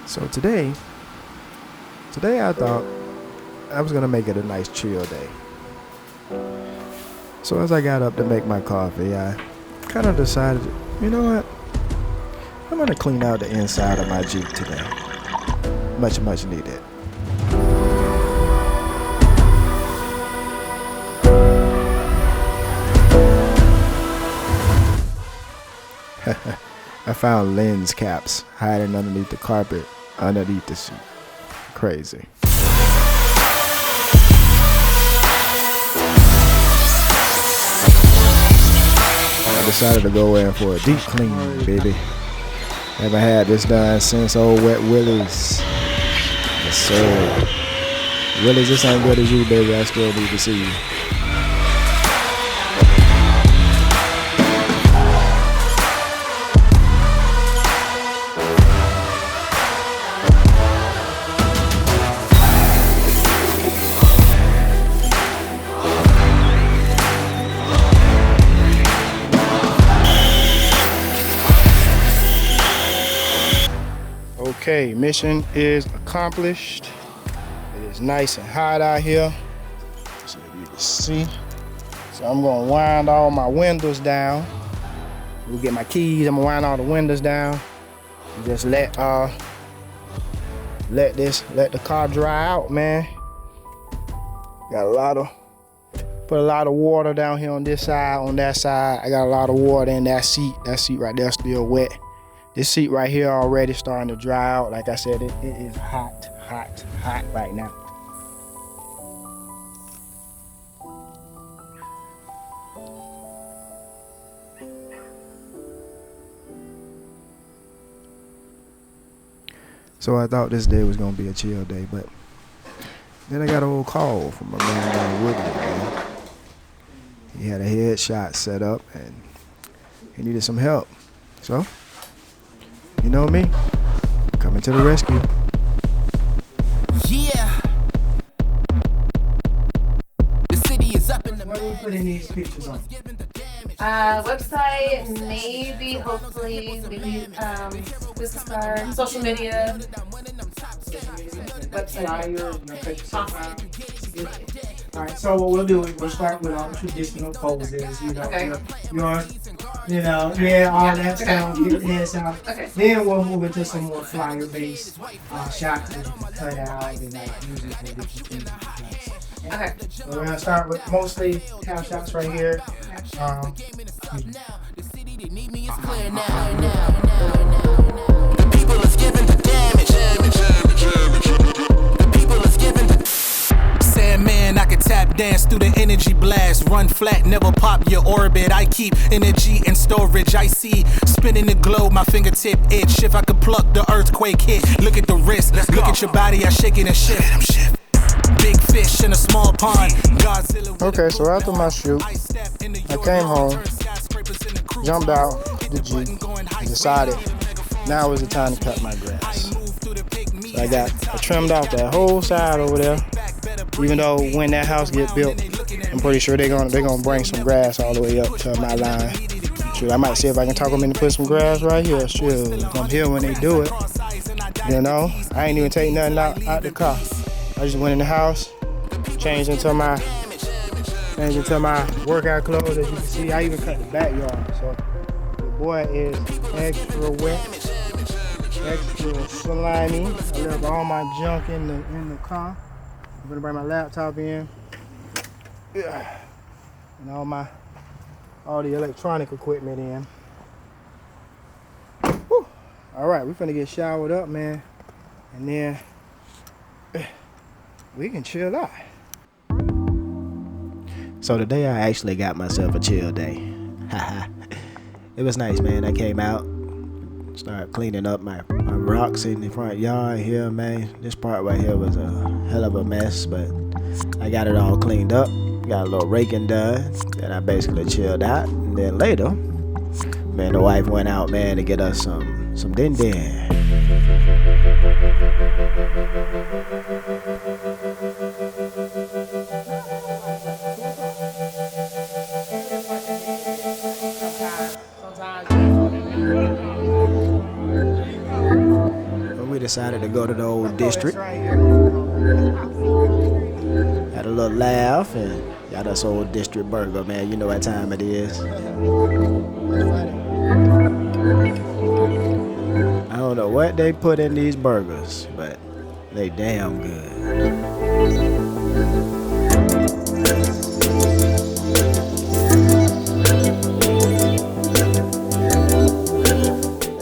So today I thought I was gonna make it a nice chill day. So as I got up to make my coffee, I kind of decided, you know what? I'm gonna clean out the inside of my Jeep today. Much needed. I found lens caps hiding underneath the carpet, underneath the seat. Crazy. I decided to go in for a deep clean, baby. Haven't had this done since old Wet Willie's. Yes, sir. Willie's, this ain't good as you, baby. I still need to see you. Okay, mission is accomplished. It is nice and hot out here, so you can see. So I'm gonna wind all my windows down. We'll get my keys. I'm gonna wind all the windows down. And just let the car dry out, man. Put a lot of water down here on this side, on that side. I got a lot of water in that seat. That seat right there still wet. This seat right here already starting to dry out. Like I said, it is hot right now. So I thought this day was gonna be a chill day, but then I got a little call from a man named Woodley, man. He had a headshot set up and he needed some help. So, you know me, coming to the rescue. Yeah. The city is up in the What are we putting these pictures on? Website, maybe, hopefully, maybe business card, social media, website. All right, so what we'll do is we'll start with all the traditional poses, you know, Okay. all that stuff, get the heads out. Okay. Then we'll move into some more flyer-based shots that you can cut out and like music and different things. Okay. So we're gonna start with mostly half shots right here. The people is giving the damage. The people is giving the Sandman, I can tap dance through the energy blast. Run flat, never pop your orbit. I keep energy in storage. I see spinning the globe, my fingertip itch. If I could pluck the earthquake hit, look at the wrist, look at your body, I shake it and shift. Big fish in a small pond. Godzilla. Okay, so after my shoot, I came home, jumped out the Jeep, and decided now is the time to cut my grass. So I trimmed off that whole side over there. Even though when that house gets built, I'm pretty sure they're gonna bring some grass all the way up to my line. Shoot, I might see if I can talk them into put some grass right here. Shoot, I'm here when they do it. You know, I ain't even take nothing out the car. I just went in the house, changed into my workout clothes. As you can see, I even cut the backyard. So the boy is extra wet, extra slimy. I left all my junk in the car. I'm gonna bring my laptop in. And all the electronic equipment in. Whew. All right, we're finna get showered up, man. And then we can chill out. So today I actually got myself a chill day. It was nice, man. I came out, started cleaning up my rocks in the front yard here, man. This part right here was a hell of a mess, but I got it all cleaned up. Got a little raking done, and I basically chilled out. And then later, man, the wife went out, man, to get us some din din. decided to go to the old district. Had a little laugh and got us old district burger, man. You know what time it is. I don't know what they put in these burgers, but they damn good.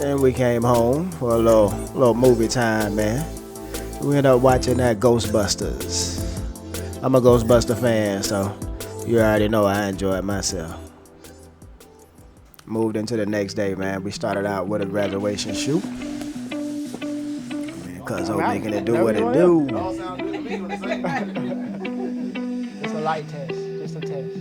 And we came home for a little movie time, man. We ended up watching that Ghostbusters. I'm a Ghostbuster fan, so you already know I enjoyed myself. Moved into the next day, man. We started out with a graduation shoot. Cuz making it do what it do. It's a light test, just a test.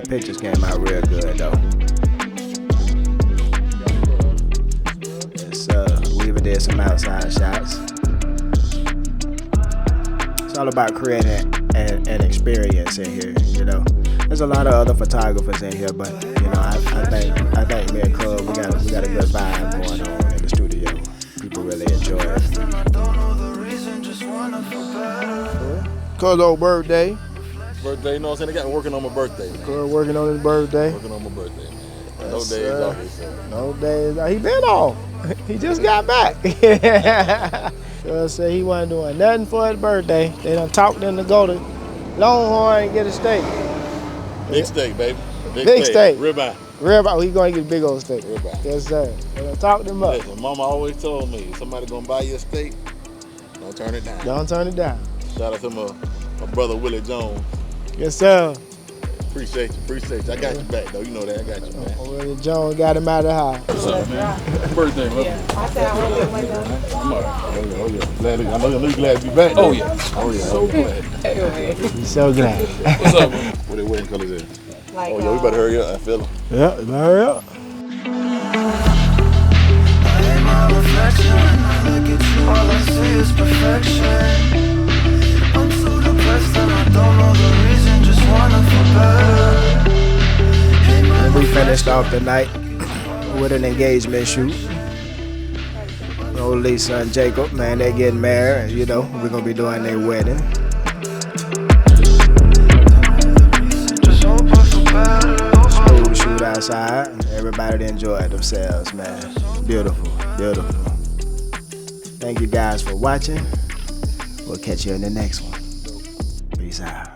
Pictures came out real good though. We even did some outside shots. It's all about creating an experience in here, you know. There's a lot of other photographers in here, but you know, I think me and Cub, we got a good vibe going on in the studio. People really enjoy it. Cub's old birthday. Birthday, you know what I'm saying? They got me working on my birthday, man. Cub working on his birthday. Working on my birthday, man. No days off, he said. No days off. He been off. He just got back. Cub said he wasn't doing nothing for his birthday. They done talked him to go to Longhorn and get a steak. Big steak, baby. Big steak. Ribeye. Ribeye. Oh, he gonna get a big old steak. Ribeye. Yes, sir. They done talked him up. Listen, Mama always told me, if somebody gonna buy you a steak, don't turn it down. Don't turn it down. Shout out to my brother Willie Jones. Yes, sir. Appreciate you. I got you back, though. You know that. I got you, man. Willie Jones got him out of the house. What's up, man? Birthday, man. Yeah. I said I want to get I'm all right. Oh, yeah. Glad, I know you're glad to be back, though. Oh, yeah. So glad. He's so glad. What's up, man? What the wedding colors is? like, Oh, yeah, we better hurry up. I feel them. Yeah, hurry up. All I see is perfection. I'm so depressed and I don't know the reason, just wanna feel better. And we finished off the night with an engagement shoot. Old Lisa and Jacob, man, they're getting married. You know, we're gonna be doing their wedding. Smooth shoot outside. Everybody enjoyed themselves, man. Beautiful, beautiful. Thank you guys for watching. We'll catch you in the next one. Peace out.